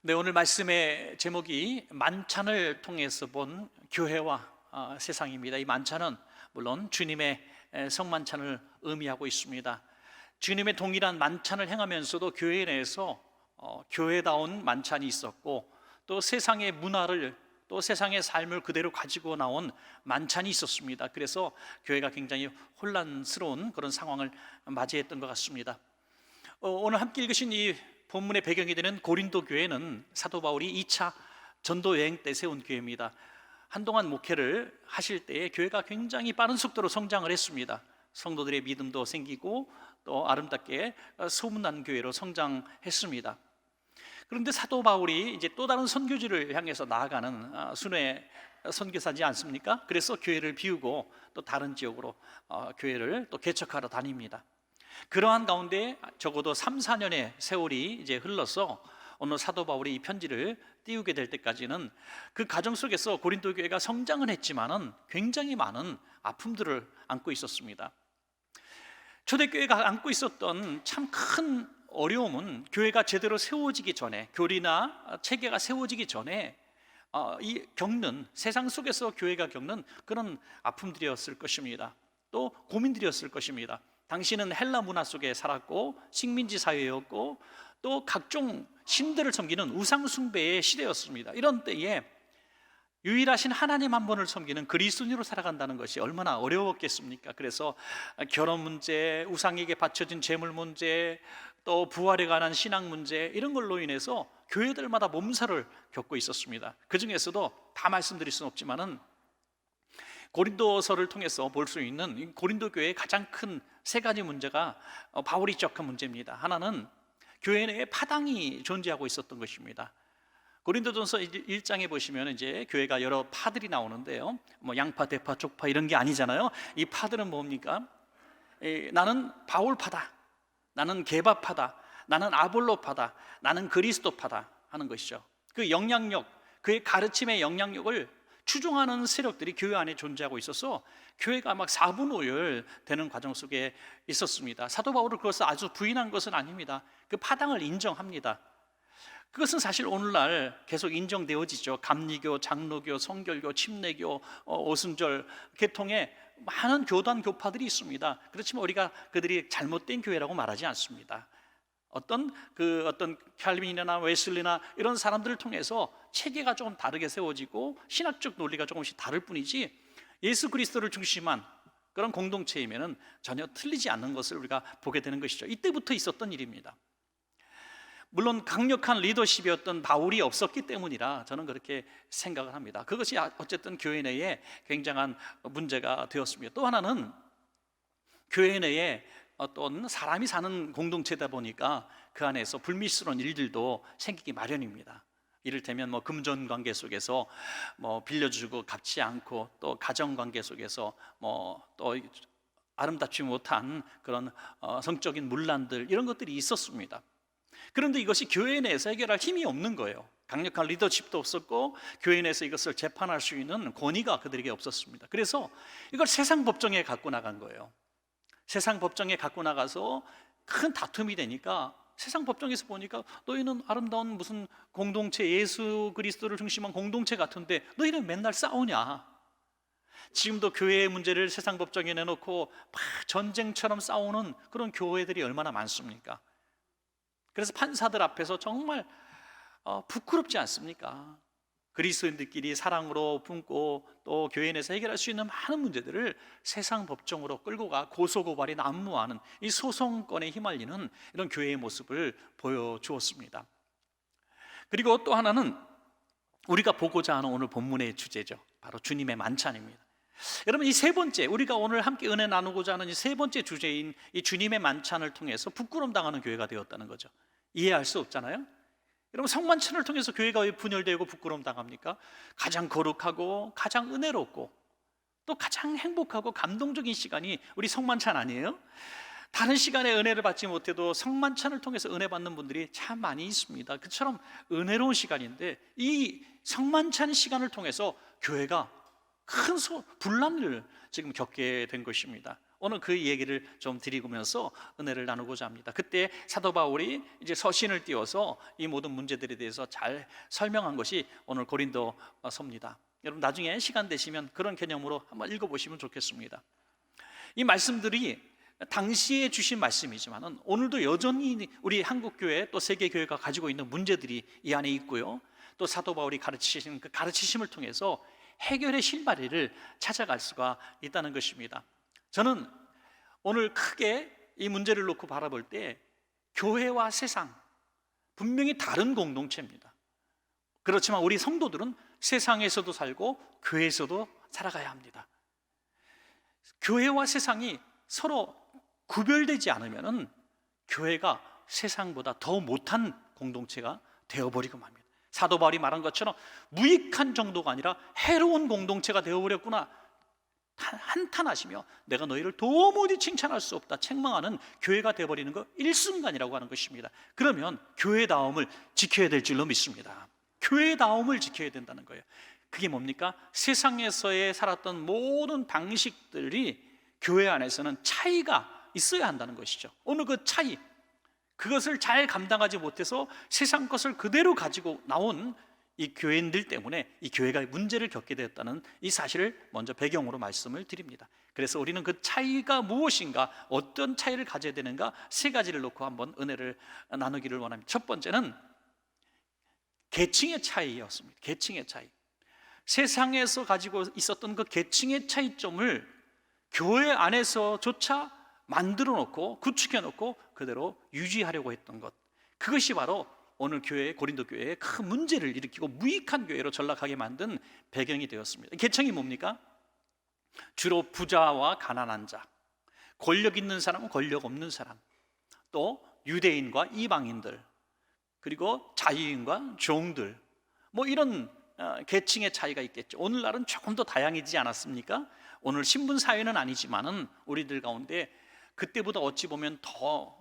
네, 오늘 말씀의 제목이 만찬을 통해서 본 교회와 세상입니다. 이 만찬은 물론 주님의 성만찬을 의미하고 있습니다. 주님의 동일한 만찬을 행하면서도 교회 내에서 교회다운 만찬이 있었고, 또 세상의 문화를, 또 세상의 삶을 그대로 가지고 나온 만찬이 있었습니다. 그래서 교회가 굉장히 혼란스러운 그런 상황을 맞이했던 것 같습니다. 오늘 함께 읽으신 이 본문의 배경이 되는 고린도 교회는 사도 바울이 2차 전도 여행 때 세운 교회입니다. 한동안 목회를 하실 때에 교회가 굉장히 빠른 속도로 성장을 했습니다. 성도들의 믿음도 생기고 또 아름답게 소문난 교회로 성장했습니다. 그런데 사도 바울이 이제 또 다른 선교지를 향해서 나아가는 순회 선교사지 않습니까? 그래서 교회를 비우고 또 다른 지역으로 교회를 또 개척하러 다닙니다. 그러한 가운데 적어도 3, 4년의 세월이 이제 흘러서 오늘 사도 바울이 이 편지를 띄우게 될 때까지는 그 과정 속에서 고린도 교회가 성장은 했지만은 굉장히 많은 아픔들을 안고 있었습니다. 초대교회가 안고 있었던 참 큰 어려움은 교회가 제대로 세워지기 전에, 교리나 체계가 세워지기 전에 이 겪는, 세상 속에서 교회가 겪는 그런 아픔들이었을 것입니다. 또 고민들이었을 것입니다. 당신은 헬라 문화 속에 살았고 식민지 사회였고 또 각종 신들을 섬기는 우상 숭배의 시대였습니다. 이런 때에 유일하신 하나님 한 분을 섬기는 그리스도인으로 살아간다는 것이 얼마나 어려웠겠습니까? 그래서 결혼 문제, 우상에게 바쳐진 재물 문제, 또 부활에 관한 신앙 문제, 이런 걸로 인해서 교회들마다 몸살을 겪고 있었습니다. 그 중에서도 다 말씀드릴 수는 없지만은 고린도서를 통해서 볼 수 있는 고린도 교회의 가장 큰 세 가지 문제가 바울이 지적한 문제입니다. 하나는 교회 내에 파당이 존재하고 있었던 것입니다. 고린도전서 1장에 보시면 이제 교회가 여러 파들이 나오는데요. 뭐 양파, 대파, 쪽파 이런 게 아니잖아요. 이 파들은 뭡니까? 나는 바울파다, 나는 게바파다, 나는 아볼로파다, 나는 그리스도파다 하는 것이죠. 그 영향력, 그의 가르침의 영향력을 추종하는 세력들이 교회 안에 존재하고 있어서 교회가 막 사분오열되는 과정 속에 있었습니다. 사도 바울은 그것을 아주 부인한 것은 아닙니다. 그 파당을 인정합니다. 그것은 사실 오늘날 계속 인정되어지죠. 감리교, 장로교, 성결교, 침례교, 오순절 계통의 많은 교단 교파들이 있습니다. 그렇지만 우리가 그들이 잘못된 교회라고 말하지 않습니다. 어떤 칼빈이나 웨슬리나 이런 사람들을 통해서 체계가 조금 다르게 세워지고 신학적 논리가 조금씩 다를 뿐이지 예수 그리스도를 중심한 그런 공동체이면은 전혀 틀리지 않는 것을 우리가 보게 되는 것이죠. 이때부터 있었던 일입니다. 물론 강력한 리더십이었던 바울이 없었기 때문이라 저는 그렇게 생각을 합니다. 그것이 어쨌든 교회 내에 굉장한 문제가 되었습니다. 또 하나는 교회 내에 어떤 사람이 사는 공동체다 보니까 그 안에서 불미스러운 일들도 생기기 마련입니다. 이를테면 금전 관계 속에서 빌려주고 갚지 않고, 또 가정 관계 속에서 또 아름답지 못한 그런 성적인 문란들, 이런 것들이 있었습니다. 그런데 이것이 교회 내에서 해결할 힘이 없는 거예요. 강력한 리더십도 없었고 교회 내에서 이것을 재판할 수 있는 권위가 그들에게 없었습니다. 그래서 이걸 세상 법정에 갖고 나간 거예요. 세상 법정에 갖고 나가서 큰 다툼이 되니까 세상 법정에서 보니까 너희는 아름다운 무슨 공동체, 예수 그리스도를 중심한 공동체 같은데 너희는 맨날 싸우냐. 지금도 교회의 문제를 세상 법정에 내놓고 막 전쟁처럼 싸우는 그런 교회들이 얼마나 많습니까? 그래서 판사들 앞에서 정말 부끄럽지 않습니까? 그리스도인들끼리 사랑으로 품고 또 교회 내에서 해결할 수 있는 많은 문제들을 세상 법정으로 끌고 가 고소고발이 난무하는 이 소송권에 휘말리는 이런 교회의 모습을 보여주었습니다. 그리고 또 하나는 우리가 보고자 하는 오늘 본문의 주제죠. 바로 주님의 만찬입니다. 여러분, 이 세 번째, 우리가 오늘 함께 은혜 나누고자 하는 이 세 번째 주제인 이 주님의 만찬을 통해서 부끄러움 당하는 교회가 되었다는 거죠. 이해할 수 없잖아요. 여러분, 성만찬을 통해서 교회가 왜 분열되고 부끄러움 당합니까? 가장 거룩하고 가장 은혜롭고 또 가장 행복하고 감동적인 시간이 우리 성만찬 아니에요? 다른 시간에 은혜를 받지 못해도 성만찬을 통해서 은혜 받는 분들이 참 많이 있습니다. 그처럼 은혜로운 시간인데 이 성만찬 시간을 통해서 교회가 큰 분란을 지금 겪게 된 것입니다. 오늘 그 얘기를 좀 드리면서 은혜를 나누고자 합니다. 그때 사도 바울이 이제 서신을 띄워서 이 모든 문제들에 대해서 잘 설명한 것이 오늘 고린도서입니다. 여러분 나중에 시간 되시면 그런 개념으로 한번 읽어보시면 좋겠습니다. 이 말씀들이 당시에 주신 말씀이지만 오늘도 여전히 우리 한국교회 또 세계교회가 가지고 있는 문제들이 이 안에 있고요, 또 사도 바울이 가르치신 그 가르치심을 통해서 해결의 실마리를 찾아갈 수가 있다는 것입니다. 저는 오늘 크게 이 문제를 놓고 바라볼 때 교회와 세상 분명히 다른 공동체입니다. 그렇지만 우리 성도들은 세상에서도 살고 교회에서도 살아가야 합니다. 교회와 세상이 서로 구별되지 않으면 교회가 세상보다 더 못한 공동체가 되어버리고 맙니다. 사도 바울이 말한 것처럼 무익한 정도가 아니라 해로운 공동체가 되어버렸구나 한탄하시며 내가 너희를 도무지 칭찬할 수 없다 책망하는 교회가 되어버리는 거 일순간이라고 하는 것입니다. 그러면 교회다움을 지켜야 될 줄로 믿습니다. 교회다움을 지켜야 된다는 거예요. 그게 뭡니까? 세상에서의 살았던 모든 방식들이 교회 안에서는 차이가 있어야 한다는 것이죠. 오늘 그 차이, 그것을 잘 감당하지 못해서 세상 것을 그대로 가지고 나온 이 교회인들 때문에 이 교회가 문제를 겪게 되었다는 이 사실을 먼저 배경으로 말씀을 드립니다. 그래서 우리는 그 차이가 무엇인가, 어떤 차이를 가져야 되는가, 세 가지를 놓고 한번 은혜를 나누기를 원합니다. 첫 번째는 계층의 차이였습니다. 계층의 차이. 세상에서 가지고 있었던 그 계층의 차이점을 교회 안에서조차 만들어 놓고 구축해 놓고 그대로 유지하려고 했던 것, 그것이 바로 오늘 교회, 고린도 교회에 큰 문제를 일으키고 무익한 교회로 전락하게 만든 배경이 되었습니다. 계층이 뭡니까? 주로 부자와 가난한 자, 권력 있는 사람은 권력 없는 사람, 또 유대인과 이방인들, 그리고 자유인과 종들, 뭐 이런 계층의 차이가 있겠죠. 오늘날은 조금 더 다양해지지 않았습니까? 오늘 신분 사회는 아니지만은 우리들 가운데 그때보다 어찌 보면 더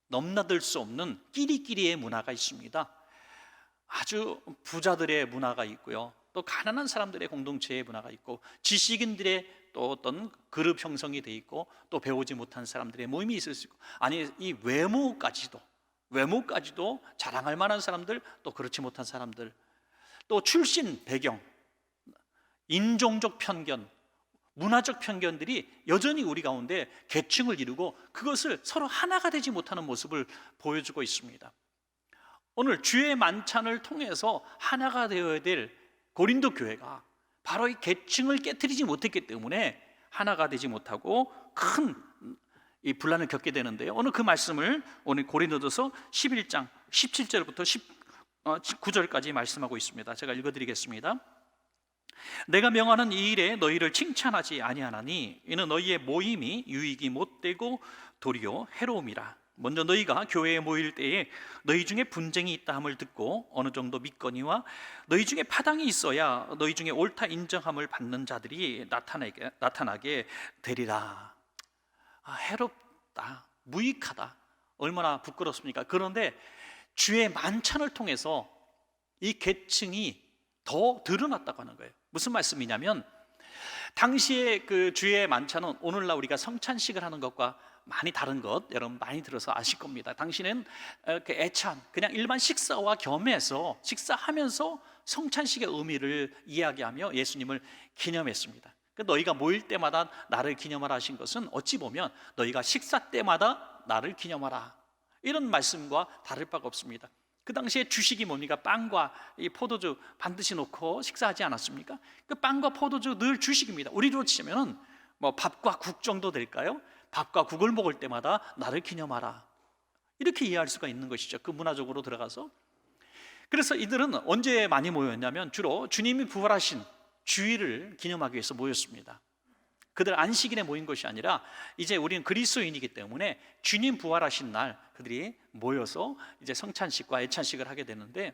넘나들 수 없는 끼리끼리의 문화가 있습니다. 아주 부자들의 문화가 있고요, 또 가난한 사람들의 공동체의 문화가 있고, 지식인들의 또 어떤 그룹 형성이 돼 있고, 또 배우지 못한 사람들의 모임이 있을 수 있고, 아니 이 외모까지도 자랑할 만한 사람들, 또 그렇지 못한 사람들, 또 출신 배경, 인종적 편견, 문화적 편견들이 여전히 우리 가운데 계층을 이루고 그것을 서로 하나가 되지 못하는 모습을 보여주고 있습니다. 오늘 주의 만찬을 통해서 하나가 되어야 될 고린도 교회가 바로 이 계층을 깨트리지 못했기 때문에 하나가 되지 못하고 큰 이 분란을 겪게 되는데요, 오늘 그 말씀을 오늘 고린도전서 11장 17절부터 19절까지 말씀하고 있습니다. 제가 읽어드리겠습니다. 내가 명하는 이 일에 너희를 칭찬하지 아니하나니 이는 너희의 모임이 유익이 못되고 도리어 해로움이라. 먼저 너희가 교회에 모일 때에 너희 중에 분쟁이 있다 함을 듣고 어느 정도 믿거니와 너희 중에 파당이 있어야 너희 중에 옳다 인정함을 받는 자들이 나타나게 되리라. 해롭다, 무익하다, 얼마나 부끄럽습니까? 그런데 주의 만찬을 통해서 이 계층이 더 드러났다고 하는 거예요. 무슨 말씀이냐면 당시에 그 주의 만찬은 오늘날 우리가 성찬식을 하는 것과 많이 다른 것 여러분 많이 들어서 아실 겁니다. 당시는 그 애찬, 그냥 일반 식사와 겸해서 식사하면서 성찬식의 의미를 이야기하며 예수님을 기념했습니다. 너희가 모일 때마다 나를 기념하라 하신 것은 어찌 보면 너희가 식사 때마다 나를 기념하라, 이런 말씀과 다를 바가 없습니다. 그 당시에 주식이 뭡니까? 빵과 이 포도주 반드시 놓고 식사하지 않았습니까? 그 빵과 포도주 늘 주식입니다. 우리로 치면은 뭐 밥과 국 정도 될까요? 밥과 국을 먹을 때마다 나를 기념하라, 이렇게 이해할 수가 있는 것이죠. 그 문화적으로 들어가서. 그래서 이들은 언제 많이 모였냐면 주로 주님이 부활하신 주일을 기념하기 위해서 모였습니다. 그들 안식일에 모인 것이 아니라 이제 우리는 그리스도인이기 때문에 주님 부활하신 날 그들이 모여서 이제 성찬식과 애찬식을 하게 되는데,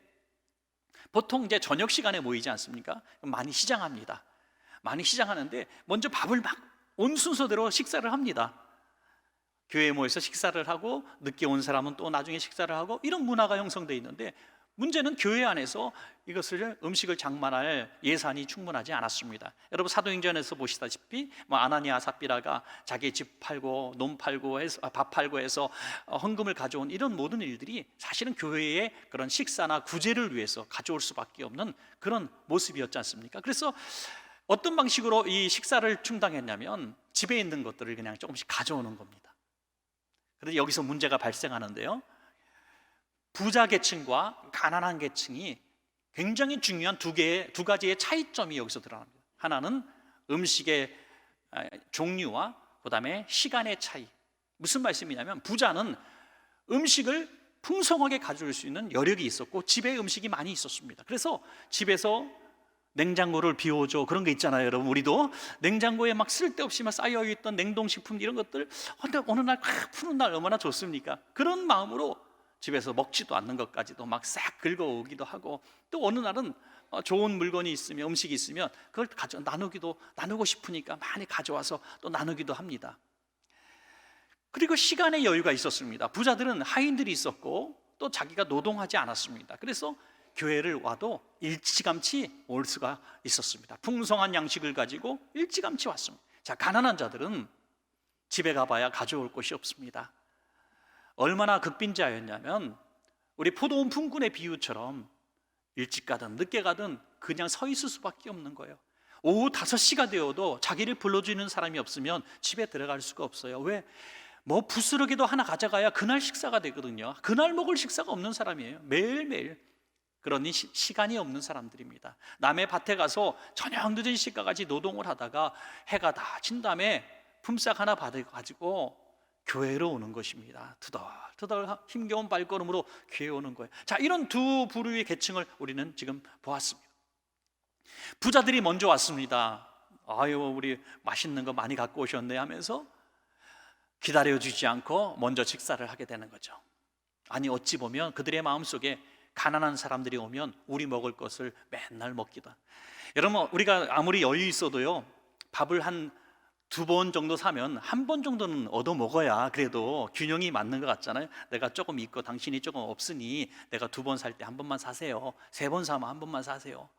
보통 이제 저녁 시간에 모이지 않습니까? 많이 시장합니다. 많이 시장하는데 먼저 밥을 막 온 순서대로 식사를 합니다. 교회에 모여서 식사를 하고 늦게 온 사람은 또 나중에 식사를 하고, 이런 문화가 형성되어 있는데 문제는 교회 안에서 이것을 음식을 장만할 예산이 충분하지 않았습니다. 여러분 사도행전에서 보시다시피 아나니아 삽비라가 자기 집 팔고 논 팔고 해서 밥 팔고 해서 헌금을 가져온 이런 모든 일들이 사실은 교회의 그런 식사나 구제를 위해서 가져올 수밖에 없는 그런 모습이었지 않습니까? 그래서 어떤 방식으로 이 식사를 충당했냐면 집에 있는 것들을 그냥 조금씩 가져오는 겁니다. 그런데 여기서 문제가 발생하는데요, 부자 계층과 가난한 계층이 굉장히 중요한 두 가지의 차이점이 여기서 드러납니다. 하나는 음식의 종류와 그다음에 시간의 차이. 무슨 말씀이냐면 부자는 음식을 풍성하게 가져올 수 있는 여력이 있었고 집에 음식이 많이 있었습니다. 그래서 집에서 냉장고를 비워줘, 그런 게 있잖아요. 여러분 우리도 냉장고에 막 쓸데없이 막 쌓여있던 냉동식품 이런 것들 어느 날 푸는 날 얼마나 좋습니까? 그런 마음으로 집에서 먹지도 않는 것까지도 막 싹 긁어오기도 하고, 또 어느 날은 좋은 물건이 있으면, 음식이 있으면 그걸 나누고 싶으니까 많이 가져와서 또 나누기도 합니다. 그리고 시간의 여유가 있었습니다. 부자들은 하인들이 있었고 또 자기가 노동하지 않았습니다. 그래서 교회를 와도 일찌감치 올 수가 있었습니다. 풍성한 양식을 가지고 일찌감치 왔습니다. 자, 가난한 자들은 집에 가봐야 가져올 곳이 없습니다. 얼마나 극빈자였냐면 우리 포도원 품꾼의 비유처럼 일찍 가든 늦게 가든 그냥 서 있을 수밖에 없는 거예요. 오후 5시가 되어도 자기를 불러주는 사람이 없으면 집에 들어갈 수가 없어요. 왜? 부스러기도 하나 가져가야 그날 식사가 되거든요. 그날 먹을 식사가 없는 사람이에요. 매일매일. 그러니 시간이 없는 사람들입니다. 남의 밭에 가서 저녁 늦은 시까지 노동을 하다가 해가 다 진 다음에 품삯 하나 받아가지고 교회로 오는 것입니다. 투덜투덜 힘겨운 발걸음으로 교회에 오는 거예요. 자, 이런 두 부류의 계층을 우리는 지금 보았습니다. 부자들이 먼저 왔습니다. 아유, 우리 맛있는 거 많이 갖고 오셨네 하면서 기다려주지 않고 먼저 식사를 하게 되는 거죠. 아니, 어찌 보면 그들의 마음속에 가난한 사람들이 오면 우리 먹을 것을 맨날 먹기도. 여러분, 우리가 아무리 여유 있어도요, 밥을 한 2번 정도 사면 한 번 정도는 얻어 먹어야 그래도 균형이 맞는 것 같잖아요. 내가 조금 있고 당신이 조금 없으니 내가 2번 살 때 한 번만 사세요. 3번 사면 한 번만 사세요.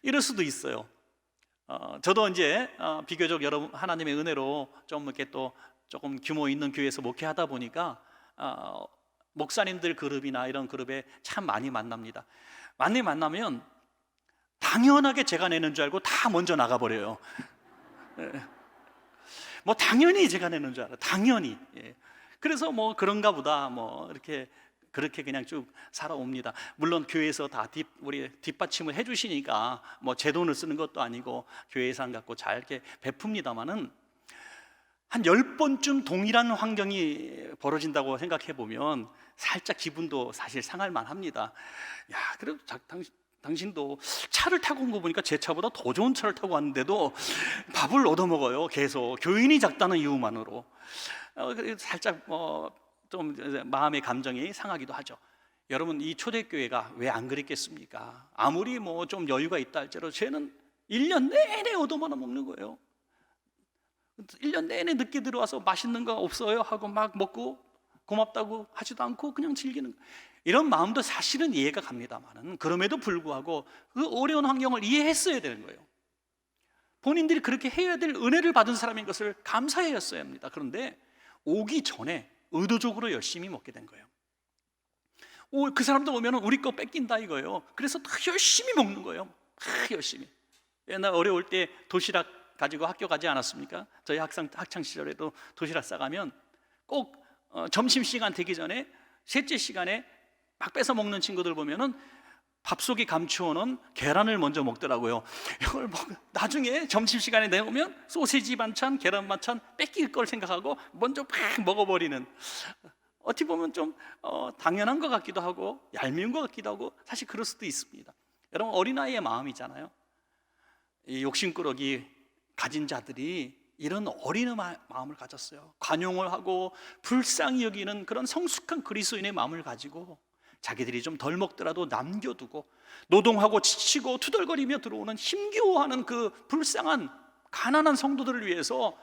이럴 수도 있어요. 저도 이제 비교적 여러분 하나님의 은혜로 좀 이렇게 또 조금 규모 있는 교회에서 목회하다 보니까 목사님들 그룹이나 이런 그룹에 참 많이 만납니다. 많이 만나면 당연하게 제가 내는 줄 알고 다 먼저 나가버려요. 당연히 제가 내는 줄 알아요. 당연히. 그래서 그런가 보다 이렇게 그렇게 그냥 쭉 살아옵니다. 물론 교회에서 다 우리 뒷받침을 해주시니까 제 돈을 쓰는 것도 아니고 교회 예산 갖고 잘 이렇게 베풉니다만은 한 10번쯤 동일한 환경이 벌어진다고 생각해 보면 살짝 기분도 사실 상할 만합니다. 야, 그래도 당신도 차를 타고 온 거 보니까 제 차보다 더 좋은 차를 타고 왔는데도 밥을 얻어먹어요. 계속 교인이 작다는 이유만으로. 살짝 좀 마음의 감정이 상하기도 하죠. 여러분, 이 초대교회가 왜 안 그랬겠습니까? 아무리 좀 여유가 있다 할지라도 쟤는 1년 내내 얻어만 먹는 거예요. 1년 내내 늦게 들어와서 맛있는 거 없어요 하고 막 먹고 고맙다고 하지도 않고 그냥 즐기는 거예요. 이런 마음도 사실은 이해가 갑니다만은 그럼에도 불구하고 그 어려운 환경을 이해했어야 되는 거예요. 본인들이 그렇게 해야 될 은혜를 받은 사람인 것을 감사해했어야 합니다. 그런데 오기 전에 의도적으로 열심히 먹게 된 거예요. 그 사람들 오면 우리 거 뺏긴다 이거예요. 그래서 더 열심히 먹는 거예요. 열심히. 옛날 어려울 때 도시락 가지고 학교 가지 않았습니까? 저희 학창 시절에도 도시락 싸가면 꼭 점심시간 되기 전에 셋째 시간에 막 뺏어 먹는 친구들 보면은 밥 속에 감추어놓은 계란을 먼저 먹더라고요. 이걸 나중에 점심시간에 내오면 소세지 반찬, 계란 반찬 뺏길 걸 생각하고 먼저 팍 먹어버리는, 어떻게 보면 좀 당연한 것 같기도 하고 얄미운 것 같기도 하고 사실 그럴 수도 있습니다. 여러분, 어린아이의 마음이잖아요. 이 욕심꾸러기 가진 자들이 이런 어린의 마음을 가졌어요. 관용을 하고 불쌍히 여기는 그런 성숙한 그리스도인의 마음을 가지고 자기들이 좀 덜 먹더라도 남겨두고 노동하고 지치고 투덜거리며 들어오는 힘겨워하는 그 불쌍한 가난한 성도들을 위해서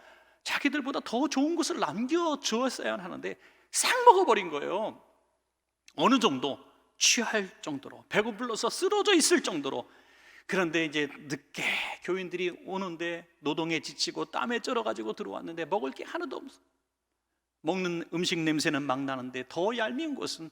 자기들보다 더 좋은 것을 남겨주었어야 하는데 싹 먹어버린 거예요. 어느 정도 취할 정도로, 배고플러서 쓰러져 있을 정도로. 그런데 이제 늦게 교인들이 오는데 노동에 지치고 땀에 쩔어가지고 들어왔는데 먹을 게 하나도 없어. 먹는 음식 냄새는 막 나는데 더 얄미운 것은,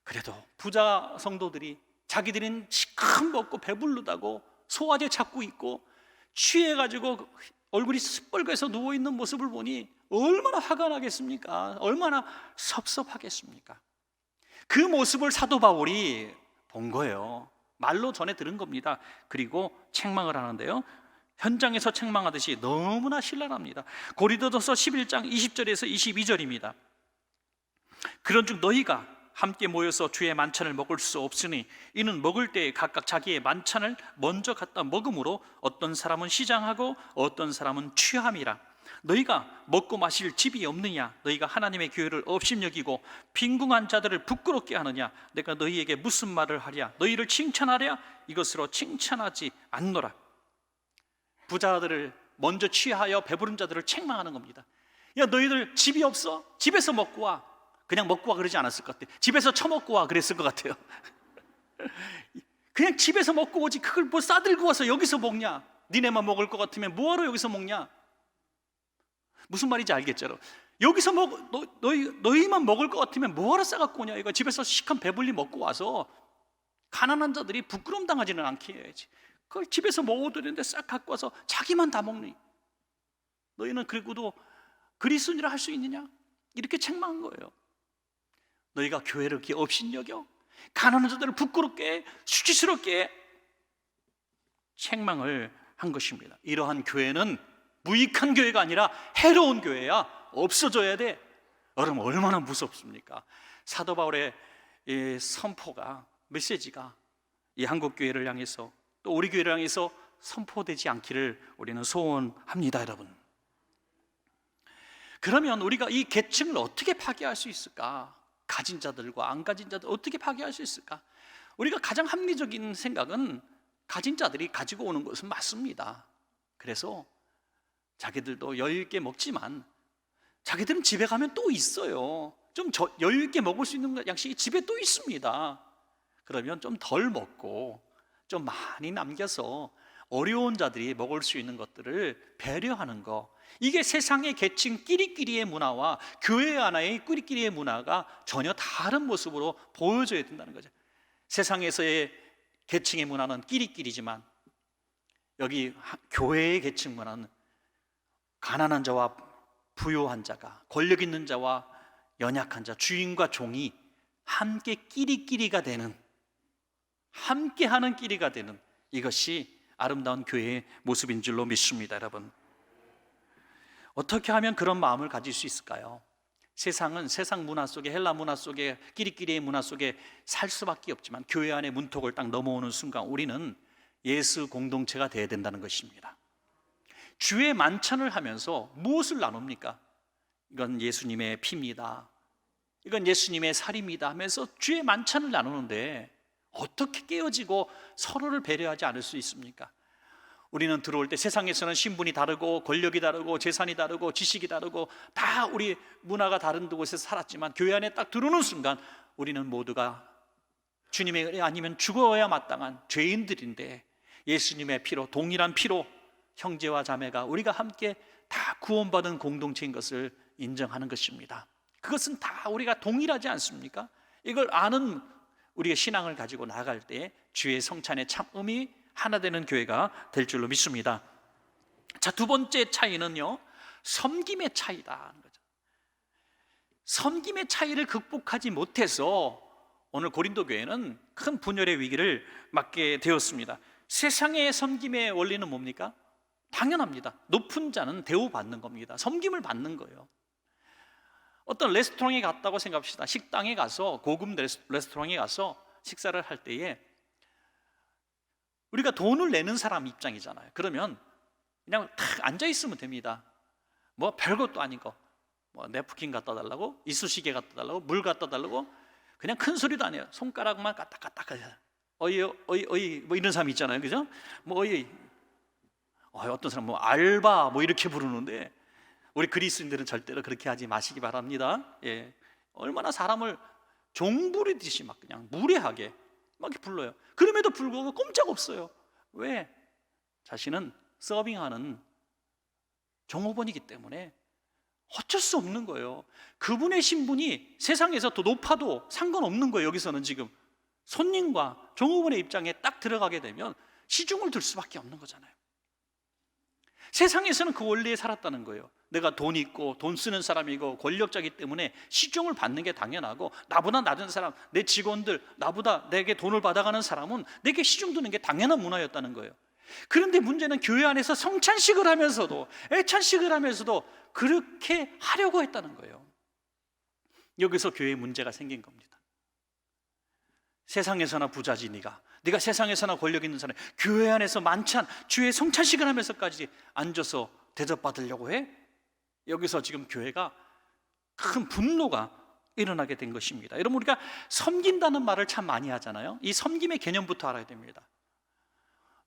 그래도 부자 성도들이 자기들은 시큼 먹고 배부르다고 소화제 찾고 있고 취해가지고 얼굴이 시뻘겋게 누워있는 모습을 보니 얼마나 화가 나겠습니까? 얼마나 섭섭하겠습니까? 그 모습을 사도 바울이 본 거예요. 말로 전해 들은 겁니다. 그리고 책망을 하는데요, 현장에서 책망하듯이 너무나 신랄합니다. 고린도전서 11장 20절에서 22절입니다. 그런즉 너희가 함께 모여서 주의 만찬을 먹을 수 없으니 이는 먹을 때에 각각 자기의 만찬을 먼저 갖다 먹음으로 어떤 사람은 시장하고 어떤 사람은 취함이라. 너희가 먹고 마실 집이 없느냐? 너희가 하나님의 교회를 업신여기고 빈궁한 자들을 부끄럽게 하느냐? 내가 너희에게 무슨 말을 하랴? 너희를 칭찬하랴? 이것으로 칭찬하지 않노라. 부자들을 먼저 취하여 배부른 자들을 책망하는 겁니다. 야, 너희들 집이 없어? 집에서 먹고 와. 그냥 먹고 와 그러지 않았을 것 같아요. 집에서 처먹고 와 그랬을 것 같아요. 그냥 집에서 먹고 오지 그걸 뭐 싸들고 와서 여기서 먹냐? 니네만 먹을 것 같으면 뭐하러 여기서 먹냐? 무슨 말인지 알겠죠? 여기서 너희만 먹을 것 같으면 뭐하러 싸갖고 오냐? 이거 집에서 시큰 배불리 먹고 와서 가난한 자들이 부끄러움 당하지는 않게 해야지. 그걸 집에서 먹어도 되는데 싹 갖고 와서 자기만 다 먹니? 너희는 그리고도 그리스도인이라 할 수 있느냐? 이렇게 책망한 거예요. 너희가 교회를 이렇게 업신여겨? 가난한 자들을 부끄럽게 수치스럽게 책망을 한 것입니다. 이러한 교회는 무익한 교회가 아니라 해로운 교회야. 없어져야 돼. 여러분 얼마나 무섭습니까? 사도 바울의 이 선포가, 메시지가 이 한국 교회를 향해서 또 우리 교회를 향해서 선포되지 않기를 우리는 소원합니다. 여러분, 그러면 우리가 이 계층을 어떻게 파괴할 수 있을까? 가진 자들과 안 가진 자들 어떻게 파괴할 수 있을까? 우리가 가장 합리적인 생각은 가진 자들이 가지고 오는 것은 맞습니다. 그래서 자기들도 여유 있게 먹지만 자기들은 집에 가면 또 있어요. 좀 여유 있게 먹을 수 있는 양식이 집에 또 있습니다. 그러면 좀 덜 먹고 좀 많이 남겨서 어려운 자들이 먹을 수 있는 것들을 배려하는 거, 이게 세상의 계층 끼리끼리의 문화와 교회 하나의 끼리끼리의 문화가 전혀 다른 모습으로 보여줘야 된다는 거죠. 세상에서의 계층의 문화는 끼리끼리지만 여기 교회의 계층 문화는 가난한 자와 부유한 자가, 권력 있는 자와 연약한 자, 주인과 종이 함께 끼리끼리가 되는, 함께하는 끼리가 되는, 이것이 아름다운 교회의 모습인 줄로 믿습니다. 여러분, 어떻게 하면 그런 마음을 가질 수 있을까요? 세상은 세상 문화 속에, 헬라 문화 속에, 끼리끼리의 문화 속에 살 수밖에 없지만 교회 안의 문턱을 딱 넘어오는 순간 우리는 예수 공동체가 되어야 된다는 것입니다. 주의 만찬을 하면서 무엇을 나눕니까? 이건 예수님의 피입니다, 이건 예수님의 살입니다 하면서 주의 만찬을 나누는데 어떻게 깨어지고 서로를 배려하지 않을 수 있습니까? 우리는 들어올 때 세상에서는 신분이 다르고 권력이 다르고 재산이 다르고 지식이 다르고 다 우리 문화가 다른 곳에서 살았지만 교회 안에 딱 들어오는 순간 우리는 모두가 주님의 은혜 아니면 죽어야 마땅한 죄인들인데 예수님의 피로, 동일한 피로 형제와 자매가 우리가 함께 다 구원받은 공동체인 것을 인정하는 것입니다. 그것은 다 우리가 동일하지 않습니까? 이걸 아는 우리의 신앙을 가지고 나아갈 때 주의 성찬의 참 의미 하나 되는 교회가 될 줄로 믿습니다. 자, 두 번째 차이는요, 섬김의 차이다. 섬김의 차이를 극복하지 못해서 오늘 고린도 교회는 큰 분열의 위기를 맞게 되었습니다. 세상의 섬김의 원리는 뭡니까? 당연합니다. 높은 자는 대우받는 겁니다. 섬김을 받는 거예요. 어떤 레스토랑에 갔다고 생각합시다. 식당에 가서, 고급 레스토랑에 가서 식사를 할 때에 우리가 돈을 내는 사람 입장이잖아요. 그러면 그냥 탁 앉아 있으면 됩니다. 뭐 별것도 아니고, 뭐 냅킨 갖다 달라고, 이쑤시개 갖다 달라고, 물 갖다 달라고, 그냥 큰 소리도 안 해요. 손가락만 까딱까딱 해요. 어이 뭐 이런 사람 있잖아요, 그죠? 뭐 어이, 어떤 사람 뭐 알바 뭐 이렇게 부르는데 우리 그리스도인들은 절대로 그렇게 하지 마시기 바랍니다. 예, 얼마나 사람을 종 부리듯이 막 그냥 무례하게 막 이렇게 불러요. 그럼에도 불구하고 꼼짝없어요. 왜? 자신은 서빙하는 종업원이기 때문에 어쩔 수 없는 거예요. 그분의 신분이 세상에서 더 높아도 상관없는 거예요. 여기서는 지금 손님과 종업원의 입장에 딱 들어가게 되면 시중을 들 수밖에 없는 거잖아요. 세상에서는 그 원리에 살았다는 거예요. 내가 돈 있고 돈 쓰는 사람이고 권력자이기 때문에 시중을 받는 게 당연하고, 나보다 낮은 사람, 내 직원들, 나보다 내게 돈을 받아가는 사람은 내게 시중 두는 게 당연한 문화였다는 거예요. 그런데 문제는 교회 안에서 성찬식을 하면서도, 애찬식을 하면서도 그렇게 하려고 했다는 거예요. 여기서 교회에 문제가 생긴 겁니다. 세상에서나 부자지 네가 세상에서나 권력 있는 사람, 교회 안에서 만찬, 주의 성찬식을 하면서까지 앉아서 대접받으려고 해? 여기서 지금 교회가 큰 분노가 일어나게 된 것입니다. 여러분, 우리가 섬긴다는 말을 참 많이 하잖아요. 이 섬김의 개념부터 알아야 됩니다.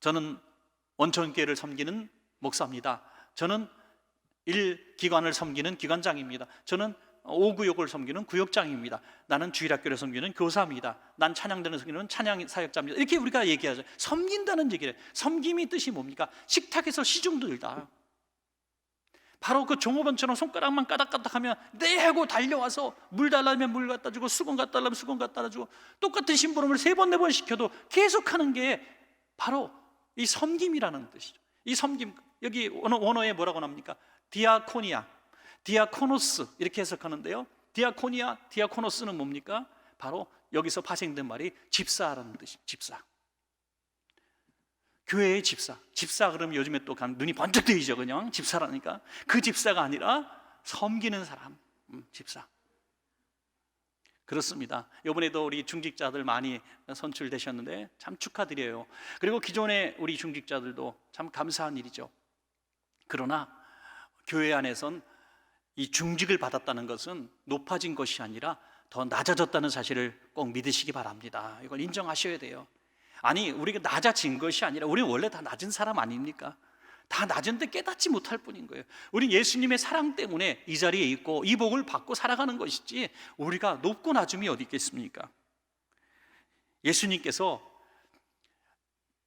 저는 원천교회를 섬기는 목사입니다. 저는 1기관을 섬기는 기관장입니다. 저는 5구역을 섬기는 구역장입니다. 나는 주일학교를 섬기는 교사입니다. 난 찬양단을 섬기는 찬양사역자입니다. 이렇게 우리가 얘기하죠. 섬긴다는 얘기를 해요. 섬김이 뜻이 뭡니까? 식탁에서 시중 들다. 바로 그 종업원처럼 손가락만 까닥까닥하면 네 하고 달려와서 물 달라면 물 갖다 주고 수건 갖다 달라면 수건 갖다 주고, 똑같은 심부름을 3번 4번 시켜도 계속하는 게 바로 이 섬김이라는 뜻이죠. 이 섬김, 여기 원어에 뭐라고 나옵니까? 디아코니아, 디아코노스 이렇게 해석하는데요, 디아코니아, 디아코노스는 뭡니까? 바로 여기서 파생된 말이 집사라는 뜻이에요. 집사, 교회의 집사. 집사 그러면 요즘에 또 눈이 번쩍 뜨이죠. 그냥 집사라니까. 그 집사가 아니라 섬기는 사람, 집사. 그렇습니다. 이번에도 우리 중직자들 많이 선출되셨는데 참 축하드려요. 그리고 기존의 우리 중직자들도 참 감사한 일이죠. 그러나 교회 안에선 이 중직을 받았다는 것은 높아진 것이 아니라 더 낮아졌다는 사실을 꼭 믿으시기 바랍니다. 이걸 인정하셔야 돼요. 아니, 우리가 낮아진 것이 아니라 우리는 원래 다 낮은 사람 아닙니까? 다 낮은데 깨닫지 못할 뿐인 거예요. 우린 예수님의 사랑 때문에 이 자리에 있고 이 복을 받고 살아가는 것이지, 우리가 높고 낮음이 어디 있겠습니까? 예수님께서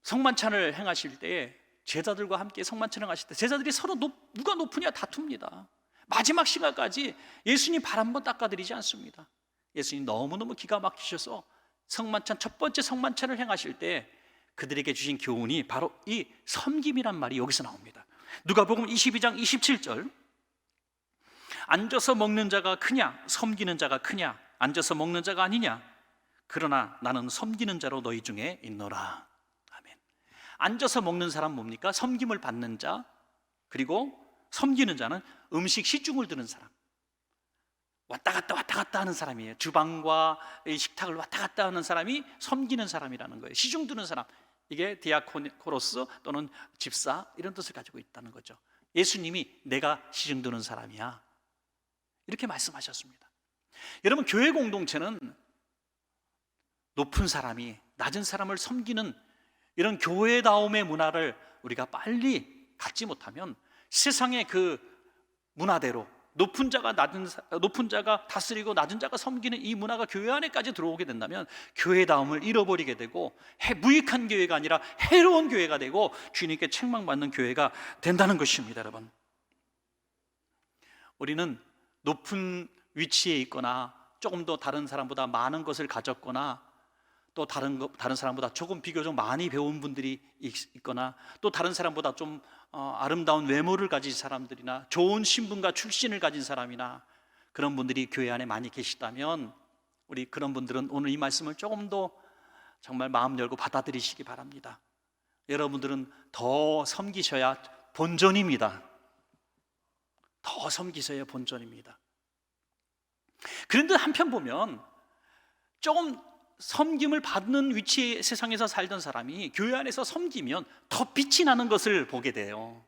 성만찬을 행하실 때, 제자들과 함께 성만찬을 하실 때 제자들이 서로 누가 높으냐 다툽니다. 마지막 시간까지 예수님 발 한번 닦아드리지 않습니다. 예수님 너무너무 기가 막히셔서 성만찬, 첫 번째 성만찬을 행하실 때 그들에게 주신 교훈이 바로 이 섬김이란 말이 여기서 나옵니다. 누가복음 22장 27절, 앉아서 먹는 자가 크냐 섬기는 자가 크냐, 앉아서 먹는 자가 아니냐, 그러나 나는 섬기는 자로 너희 중에 있노라. 아멘. 앉아서 먹는 사람 뭡니까? 섬김을 받는 자. 그리고 섬기는 자는 음식 시중을 드는 사람, 왔다 갔다 하는 사람이에요. 주방과 식탁을 왔다 갔다 하는 사람이 섬기는 사람이라는 거예요. 시중 드는 사람, 이게 디아코로스 또는 집사, 이런 뜻을 가지고 있다는 거죠. 예수님이 내가 시중 드는 사람이야, 이렇게 말씀하셨습니다. 여러분, 교회 공동체는 높은 사람이 낮은 사람을 섬기는 이런 교회다움의 문화를 우리가 빨리 갖지 못하면 세상의 그 문화대로 높은 자가 다스리고 낮은 자가 섬기는 이 문화가 교회 안에까지 들어오게 된다면 교회다움을 잃어버리게 되고 무익한 교회가 아니라 해로운 교회가 되고 주님께 책망받는 교회가 된다는 것입니다. 여러분, 우리는 높은 위치에 있거나 조금 더 다른 사람보다 많은 것을 가졌거나 또 다른 사람보다 조금 비교적 많이 배운 분들이 있거나 또 다른 사람보다 좀 아름다운 외모를 가진 사람들이나 좋은 신분과 출신을 가진 사람이나 그런 분들이 교회 안에 많이 계시다면, 우리 그런 분들은 오늘 이 말씀을 조금 더 정말 마음 열고 받아들이시기 바랍니다. 여러분들은 더 섬기셔야 본전입니다. 더 섬기셔야 본전입니다. 그런데 한편 보면 조금 섬김을 받는 위치의 세상에서 살던 사람이 교회 안에서 섬기면 더 빛이 나는 것을 보게 돼요.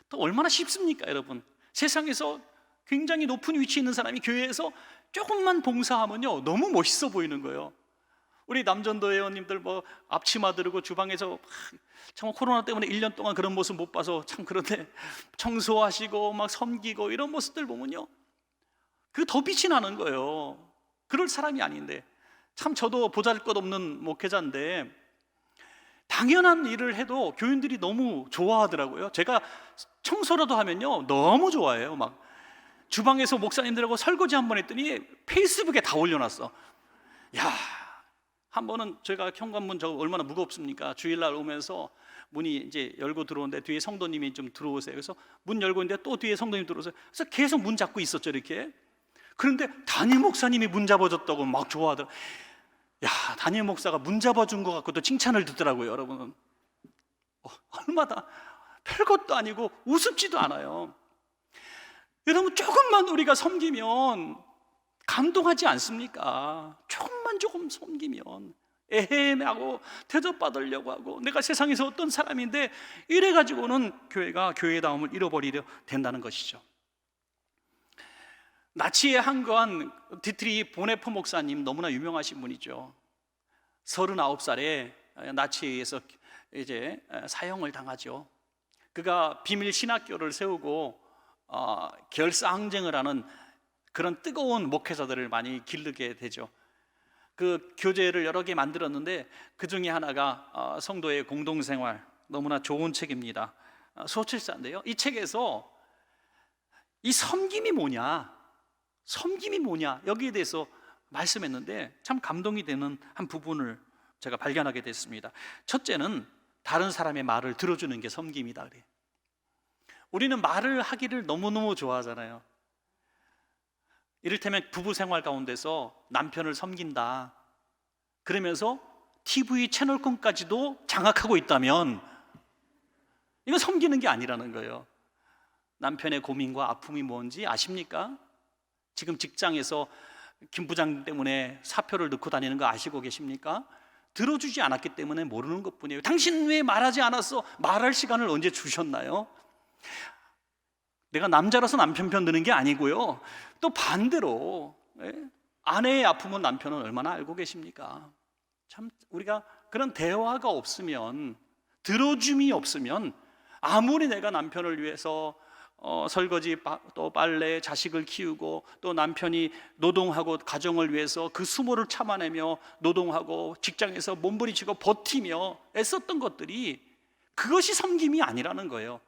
또 얼마나 쉽습니까, 여러분? 세상에서 굉장히 높은 위치에 있는 사람이 교회에서 조금만 봉사하면요 너무 멋있어 보이는 거예요. 우리 남전도 회원님들 뭐 앞치마 들고 주방에서 참 코로나 때문에 1년 동안 그런 모습 못 봐서 참 그런데 청소하시고 막 섬기고 이런 모습들 보면요 그 더 빛이 나는 거예요. 그럴 사람이 아닌데, 참 저도 보잘것없는 목회자인데 당연한 일을 해도 교인들이 너무 좋아하더라고요. 제가 청소라도 하면요 너무 좋아해요. 막 주방에서 목사님들하고 설거지 한 번 했더니 페이스북에 다 올려놨어. 야, 한 번은 제가 현관문 저 얼마나 무겁습니까? 주일날 오면서 문이 이제 열고 들어오는데 뒤에 성도님이 좀 들어오세요. 그래서 문 열고 있는데 또 뒤에 성도님 들어오세요. 그래서 계속 문 잡고 있었죠, 이렇게. 그런데 담임 목사님이 문 잡아줬다고 막 좋아하더라. 야, 담임 목사가 문 잡아준 것 같고도 칭찬을 듣더라고요, 여러분. 얼마나 별것도 아니고 우습지도 않아요. 여러분, 조금만 우리가 섬기면 감동하지 않습니까? 조금 섬기면 애매하고 대접받으려고 하고 내가 세상에서 어떤 사람인데 이래가지고는 교회가 교회다움을 잃어버리려 된다는 것이죠. 나치에 항거한 디트리 보네퍼 목사님, 너무나 유명하신 분이죠. 39살에 나치에 의해서 이제 사형을 당하죠. 그가 비밀 신학교를 세우고 결사항쟁을 하는 그런 뜨거운 목회자들을 많이 기르게 되죠. 그 교재를 여러 개 만들었는데 그 중에 하나가 성도의 공동생활, 너무나 좋은 책입니다. 소칠사인데요, 이 책에서 이 섬김이 뭐냐 여기에 대해서 말씀했는데 참 감동이 되는 한 부분을 제가 발견하게 됐습니다. 첫째는 다른 사람의 말을 들어주는 게 섬김이다 그래요. 우리는 말을 하기를 너무너무 좋아하잖아요. 이를테면 부부 생활 가운데서 남편을 섬긴다 그러면서 TV 채널권까지도 장악하고 있다면 이건 섬기는 게 아니라는 거예요. 남편의 고민과 아픔이 뭔지 아십니까? 지금 직장에서 김 부장 때문에 사표를 넣고 다니는 거 아시고 계십니까? 들어주지 않았기 때문에 모르는 것뿐이에요. 당신 왜 말하지 않았어? 말할 시간을 언제 주셨나요? 내가 남자라서 남편 편 드는 게 아니고요, 또 반대로 아내의 아픔은 남편은 얼마나 알고 계십니까? 참 우리가 그런 대화가 없으면, 들어줌이 없으면, 아무리 내가 남편을 위해서 설거지, 또 빨래, 자식을 키우고 또 남편이 노동하고 가정을 위해서 그 수모를 참아내며 노동하고 직장에서 몸부림치고 버티며 애썼던 것들이, 그것이 섬김이 아니라는 거예요.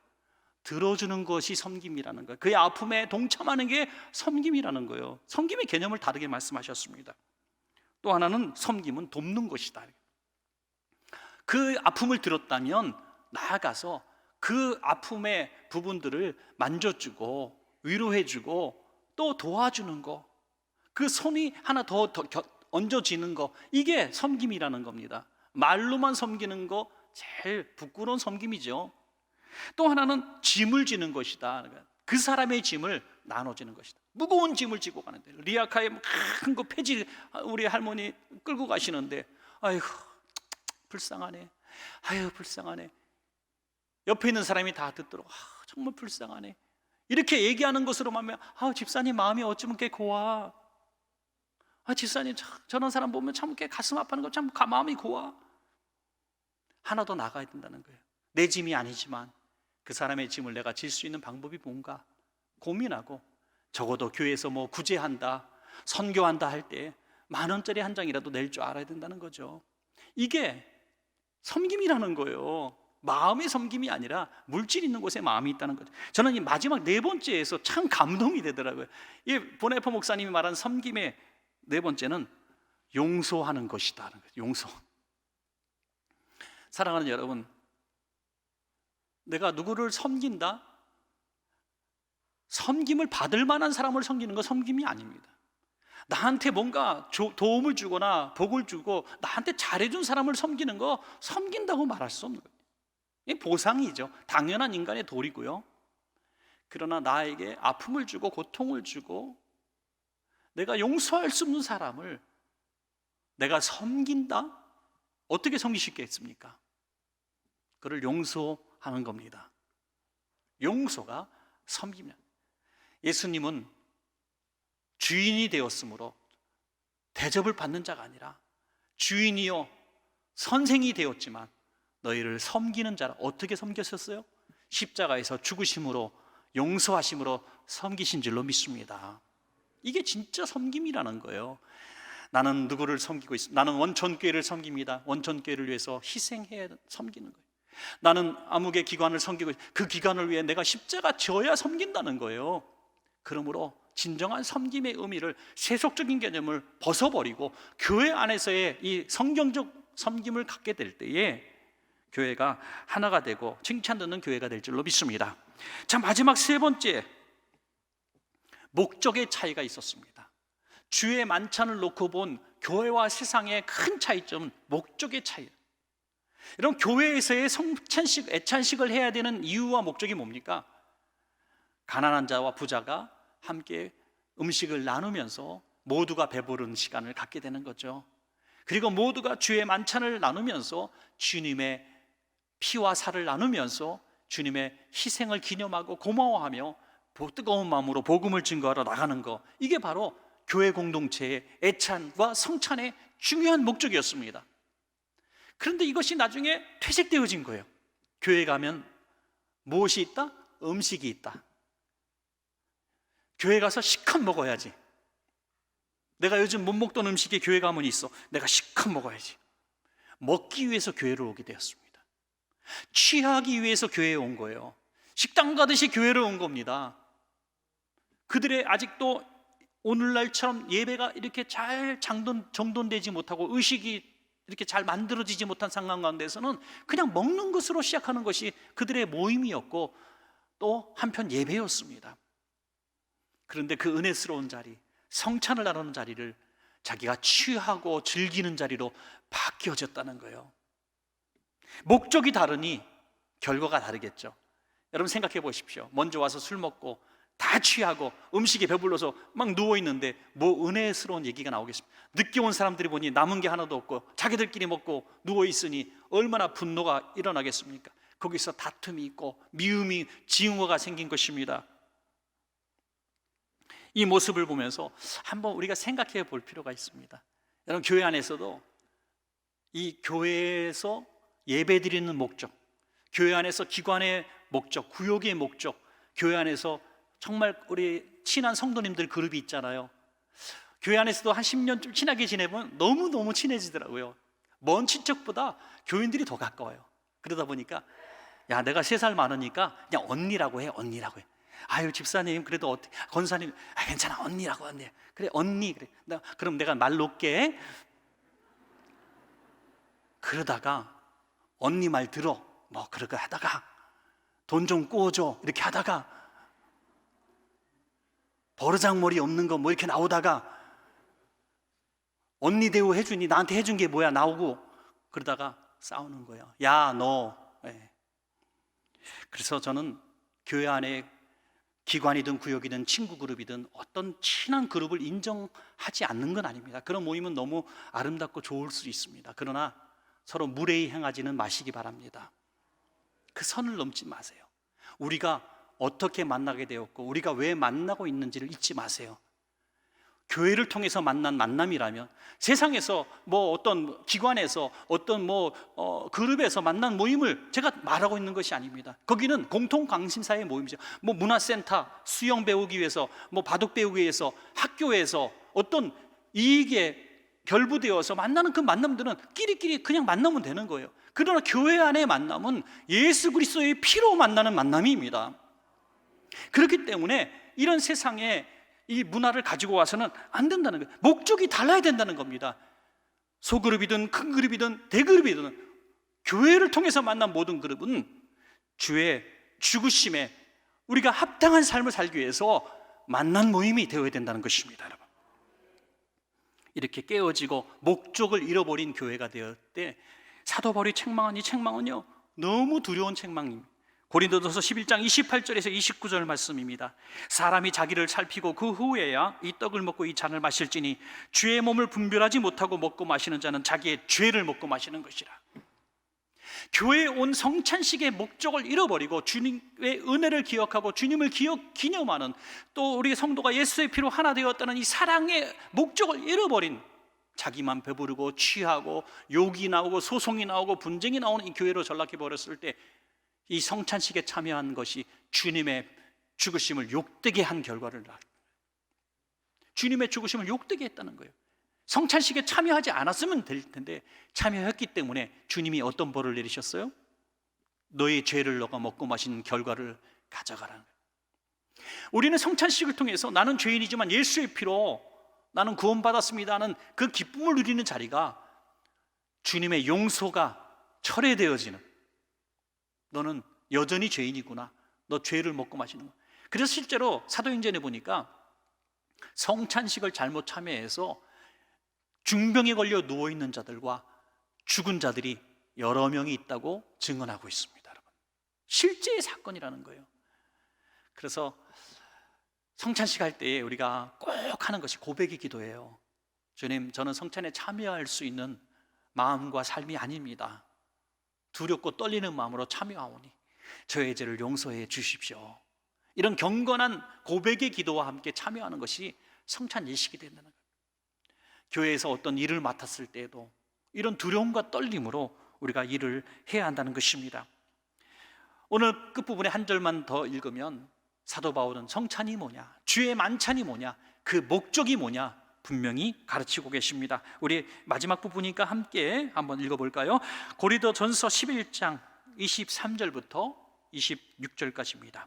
들어주는 것이 섬김이라는 거예요. 그의 아픔에 동참하는 게 섬김이라는 거예요. 섬김의 개념을 다르게 말씀하셨습니다. 또 하나는 섬김은 돕는 것이다. 그 아픔을 들었다면 나아가서 그 아픔의 부분들을 만져주고 위로해주고 또 도와주는 거, 그 손이 하나 더 얹어지는 거, 이게 섬김이라는 겁니다. 말로만 섬기는 거 제일 부끄러운 섬김이죠. 또 하나는 짐을 지는 것이다. 그 사람의 짐을 나눠지는 것이다. 무거운 짐을 지고 가는데, 리아카에 큰 거 폐지 우리 할머니 끌고 가시는데 아이고 불쌍하네, 아유 불쌍하네. 옆에 있는 사람이 다 듣도록 정말 불쌍하네, 이렇게 얘기하는 것으로 하면 집사님 마음이 어쩌면 꽤 고와, 집사님 저런 사람 보면 참 꽤 가슴 아파하는 거 참 마음이 고와. 하나 더 나가야 된다는 거예요. 내 짐이 아니지만 그 사람의 짐을 내가 질 수 있는 방법이 뭔가 고민하고, 적어도 교회에서 뭐 구제한다, 선교한다 할 때 10,000원짜리 한 장이라도 낼 줄 알아야 된다는 거죠. 이게 섬김이라는 거예요. 마음의 섬김이 아니라 물질 있는 곳에 마음이 있다는 거죠. 저는 이 마지막 네 번째에서 참 감동이 되더라고요. 이 보네퍼 목사님이 말한 섬김의 네 번째는 용서하는 것이다. 용서. 사랑하는 여러분, 내가 누구를 섬긴다? 섬김을 받을 만한 사람을 섬기는 건 섬김이 아닙니다. 나한테 뭔가 도움을 주거나 복을 주고 나한테 잘해준 사람을 섬기는 거 섬긴다고 말할 수 없는 거예요. 이게 보상이죠. 당연한 인간의 도리고요. 그러나 나에게 아픔을 주고 고통을 주고 내가 용서할 수 없는 사람을 내가 섬긴다? 어떻게 섬길 수 있겠습니까? 그를 용서하는 겁니다. 용서가 섬김이야. 예수님은 주인이 되었으므로 대접을 받는 자가 아니라 주인이요 선생이 되었지만 너희를 섬기는 자라. 어떻게 섬겼었어요? 십자가에서 죽으심으로, 용서하심으로 섬기신 줄로 믿습니다. 이게 진짜 섬김이라는 거예요. 나는 누구를 섬기고 있습니다. 나는 원천교회를 섬깁니다. 원천교회를 위해서 희생해야 섬기는 거예요. 나는 아무개 기관을 섬기고 그 기관을 위해 내가 십자가 져야 섬긴다는 거예요. 그러므로 진정한 섬김의 의미를, 세속적인 개념을 벗어버리고 교회 안에서의 이 성경적 섬김을 갖게 될 때에 교회가 하나가 되고 칭찬듣는 교회가 될 줄로 믿습니다. 자, 마지막 세 번째, 목적의 차이가 있었습니다. 주의 만찬을 놓고 본 교회와 세상의 큰 차이점은 목적의 차이. 이런 교회에서의 성찬식, 애찬식을 해야 되는 이유와 목적이 뭡니까? 가난한 자와 부자가 함께 음식을 나누면서 모두가 배부른 시간을 갖게 되는 거죠. 그리고 모두가 주의 만찬을 나누면서 주님의 피와 살을 나누면서 주님의 희생을 기념하고 고마워하며 뜨거운 마음으로 복음을 증거하러 나가는 거, 이게 바로 교회 공동체의 애찬과 성찬의 중요한 목적이었습니다. 그런데 이것이 나중에 퇴색되어진 거예요. 교회 가면 무엇이 있다? 음식이 있다. 교회 가서 실컷 먹어야지. 내가 요즘 못 먹던 음식이 교회 가면 있어. 내가 실컷 먹어야지. 먹기 위해서 교회를 오게 되었습니다. 취하기 위해서 교회에 온 거예요. 식당 가듯이 교회를 온 겁니다. 그들의 아직도 오늘날처럼 예배가 이렇게 잘 정돈되지 못하고 의식이 이렇게 잘 만들어지지 못한 상황 가운데서는 그냥 먹는 것으로 시작하는 것이 그들의 모임이었고 또 한편 예배였습니다. 그런데 그 은혜스러운 자리, 성찬을 나누는 자리를 자기가 취하고 즐기는 자리로 바뀌어졌다는 거예요. 목적이 다르니 결과가 다르겠죠. 여러분 생각해 보십시오. 먼저 와서 술 먹고 다 취하고 음식에 배불러서 막 누워있는데 뭐 은혜스러운 얘기가 나오겠습니까? 늦게 온 사람들이 보니 남은 게 하나도 없고 자기들끼리 먹고 누워있으니 얼마나 분노가 일어나겠습니까? 거기서 다툼이 있고 미움이, 징후가 생긴 것입니다. 이 모습을 보면서 한번 우리가 생각해 볼 필요가 있습니다. 여러분, 교회 안에서도 이 교회에서 예배드리는 목적, 교회 안에서 기관의 목적, 구역의 목적, 교회 안에서 정말 우리 친한 성도님들 그룹이 있잖아요. 교회 안에서도 한 10년 좀 친하게 지내면 너무너무 친해지더라고요. 먼 친척보다 교인들이 더 가까워요. 그러다 보니까 야, 내가 3살 많으니까 그냥 언니라고 해, 언니라고 해. 아유, 집사님 그래도 권사님 괜찮아, 언니라고. 언니. 그래, 언니. 그래. 그럼 내가 말 놓게. 그러다가 언니 말 들어, 뭐 그렇게 하다가 돈 좀 구워줘 이렇게 하다가 버르장머리 없는 거 뭐 이렇게 나오다가 언니 대우 해주니 나한테 해준 게 뭐야 나오고, 그러다가 싸우는 거예요. 야, 너. 네. 그래서 저는 교회 안에 기관이든 구역이든 친구 그룹이든 어떤 친한 그룹을 인정하지 않는 건 아닙니다. 그런 모임은 너무 아름답고 좋을 수 있습니다. 그러나 서로 무례히 행하지는 마시기 바랍니다. 그 선을 넘지 마세요. 우리가 어떻게 만나게 되었고 우리가 왜 만나고 있는지를 잊지 마세요. 교회를 통해서 만난 만남이라면 세상에서 뭐 어떤 기관에서 어떤 그룹에서 만난 모임을 제가 말하고 있는 것이 아닙니다. 거기는 공통 관심사의 모임이죠. 뭐 문화센터, 수영 배우기 위해서, 뭐 바둑 배우기 위해서, 학교에서 어떤 이익에 결부되어서 만나는 그 만남들은 끼리끼리 그냥 만나면 되는 거예요. 그러나 교회 안의 만남은 예수 그리스도의 피로 만나는 만남입니다. 그렇기 때문에 이런 세상에 이 문화를 가지고 와서는 안 된다는 거예요. 목적이 달라야 된다는 겁니다. 소그룹이든 큰 그룹이든 대그룹이든 교회를 통해서 만난 모든 그룹은 주의 죽으심에 우리가 합당한 삶을 살기 위해서 만난 모임이 되어야 된다는 것입니다. 여러분, 이렇게 깨어지고 목적을 잃어버린 교회가 되었을 때 사도 바울이 책망한 이 책망은요, 너무 두려운 책망입니다. 고린도전서 11장 28절에서 29절 말씀입니다. 사람이 자기를 살피고 그 후에야 이 떡을 먹고 이 잔을 마실지니 주의 몸을 분별하지 못하고 먹고 마시는 자는 자기의 죄를 먹고 마시는 것이라. 교회에 온 성찬식의 목적을 잃어버리고 주님의 은혜를 기억하고 주님을 기념하는, 또 우리 성도가 예수의 피로 하나 되었다는 이 사랑의 목적을 잃어버린, 자기만 배부르고 취하고 욕이 나오고 소송이 나오고 분쟁이 나오는 이 교회로 전락해 버렸을 때 이 성찬식에 참여한 것이 주님의 죽으심을 욕되게 한 결과를 낳았습니다. 주님의 죽으심을 욕되게 했다는 거예요. 성찬식에 참여하지 않았으면 될 텐데 참여했기 때문에 주님이 어떤 벌을 내리셨어요? 너의 죄를 너가 먹고 마신 결과를 가져가라는 거예요. 우리는 성찬식을 통해서 나는 죄인이지만 예수의 피로 나는 구원받았습니다 하는 그 기쁨을 누리는 자리가 주님의 용서가 철회되어지는, 너는 여전히 죄인이구나, 너 죄를 먹고 마시는 거야. 그래서 실제로 사도행전에 보니까 성찬식을 잘못 참여해서 중병에 걸려 누워있는 자들과 죽은 자들이 여러 명이 있다고 증언하고 있습니다. 여러분, 실제의 사건이라는 거예요. 그래서 성찬식 할 때 우리가 꼭 하는 것이 고백의 기도예요. 주님, 저는 성찬에 참여할 수 있는 마음과 삶이 아닙니다. 두렵고 떨리는 마음으로 참여하오니 저의 죄를 용서해 주십시오. 이런 경건한 고백의 기도와 함께 참여하는 것이 성찬 예식이 된다는 거예요. 교회에서 어떤 일을 맡았을 때에도 이런 두려움과 떨림으로 우리가 일을 해야 한다는 것입니다. 오늘 끝부분에 한 절만 더 읽으면 사도 바울은 성찬이 뭐냐, 주의 만찬이 뭐냐, 그 목적이 뭐냐 분명히 가르치고 계십니다. 우리 마지막 부분이니까 함께 한번 읽어볼까요? 고린도전서 11장 23절부터 26절까지입니다.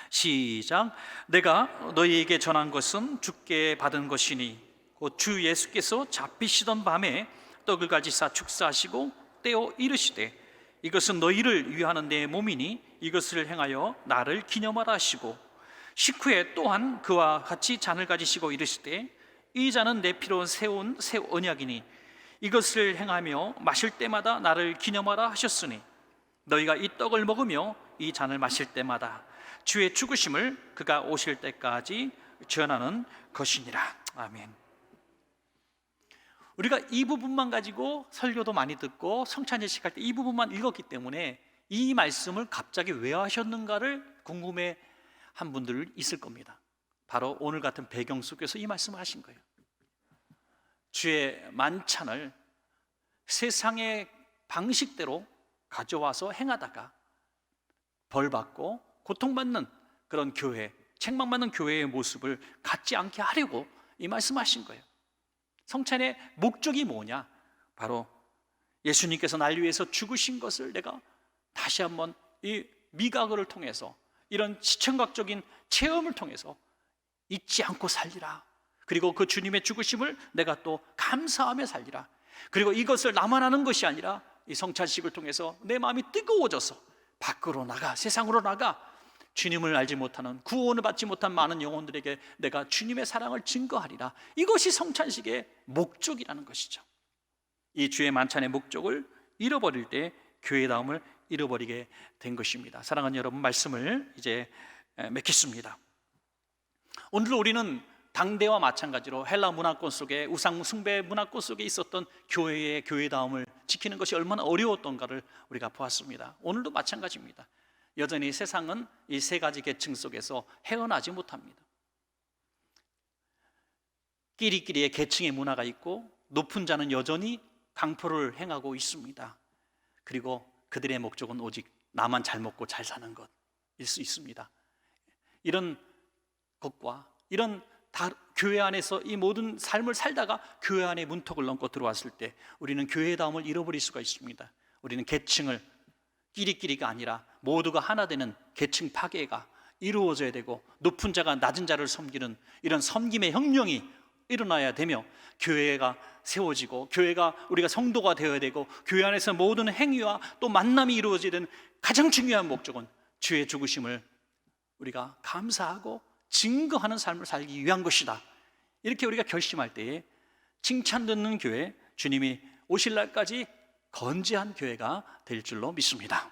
시작. 내가 너희에게 전한 것은 주께 받은 것이니 곧 주 예수께서 잡히시던 밤에 떡을 가지사 축사하시고 떼어 이르시되 이것은 너희를 위하는 내 몸이니 이것을 행하여 나를 기념하라 하시고 식후에 또한 그와 같이 잔을 가지시고 이르시되 이 잔은 내 피로 세운 새 언약이니 이것을 행하며 마실 때마다 나를 기념하라 하셨으니 너희가 이 떡을 먹으며 이 잔을 마실 때마다 주의 죽으심을 그가 오실 때까지 전하는 것이니라. 아멘. 우리가 이 부분만 가지고 설교도 많이 듣고 성찬 예식할 때 이 부분만 읽었기 때문에 이 말씀을 갑자기 왜 하셨는가를 궁금해 한 분들 있을 겁니다. 바로 오늘 같은 배경 속에서 이 말씀을 하신 거예요. 주의 만찬을 세상의 방식대로 가져와서 행하다가 벌받고 고통받는 그런 교회, 책망받는 교회의 모습을 갖지 않게 하려고 이 말씀하신 거예요. 성찬의 목적이 뭐냐? 바로 예수님께서 날 위해서 죽으신 것을 내가 다시 한번 이 미각을 통해서 이런 시청각적인 체험을 통해서 잊지 않고 살리라. 그리고 그 주님의 죽으심을 내가 또 감사하며 살리라. 그리고 이것을 나만 하는 것이 아니라 이 성찬식을 통해서 내 마음이 뜨거워져서 밖으로 나가, 세상으로 나가 주님을 알지 못하는, 구원을 받지 못한 많은 영혼들에게 내가 주님의 사랑을 증거하리라. 이것이 성찬식의 목적이라는 것이죠. 이 주의 만찬의 목적을 잃어버릴 때 교회다움을 잃어버리게 된 것입니다. 사랑하는 여러분, 말씀을 이제 맺겠습니다. 오늘 우리는 당대와 마찬가지로 헬라 문화권 속에, 우상 숭배 문화권 속에 있었던 교회의 교회다움을 지키는 것이 얼마나 어려웠던가를 우리가 보았습니다. 오늘도 마찬가지입니다. 여전히 세상은 이 세 가지 계층 속에서 헤어나지 못합니다. 끼리끼리의 계층의 문화가 있고 높은 자는 여전히 강포를 행하고 있습니다. 그리고 그들의 목적은 오직 나만 잘 먹고 잘 사는 것일 수 있습니다. 이런 것과 이런 교회 안에서 이 모든 삶을 살다가 교회 안에 문턱을 넘고 들어왔을 때 우리는 교회다움을 잃어버릴 수가 있습니다. 우리는 계층을 끼리끼리가 아니라 모두가 하나 되는 계층 파괴가 이루어져야 되고 높은 자가 낮은 자를 섬기는 이런 섬김의 혁명이 일어나야 되며 교회가 세워지고 교회가 우리가 성도가 되어야 되고 교회 안에서 모든 행위와 또 만남이 이루어져야 되는 가장 중요한 목적은 주의 죽으심을 우리가 감사하고 증거하는 삶을 살기 위한 것이다. 이렇게 우리가 결심할 때에 칭찬 듣는 교회, 주님이 오실 날까지 건재한 교회가 될 줄로 믿습니다.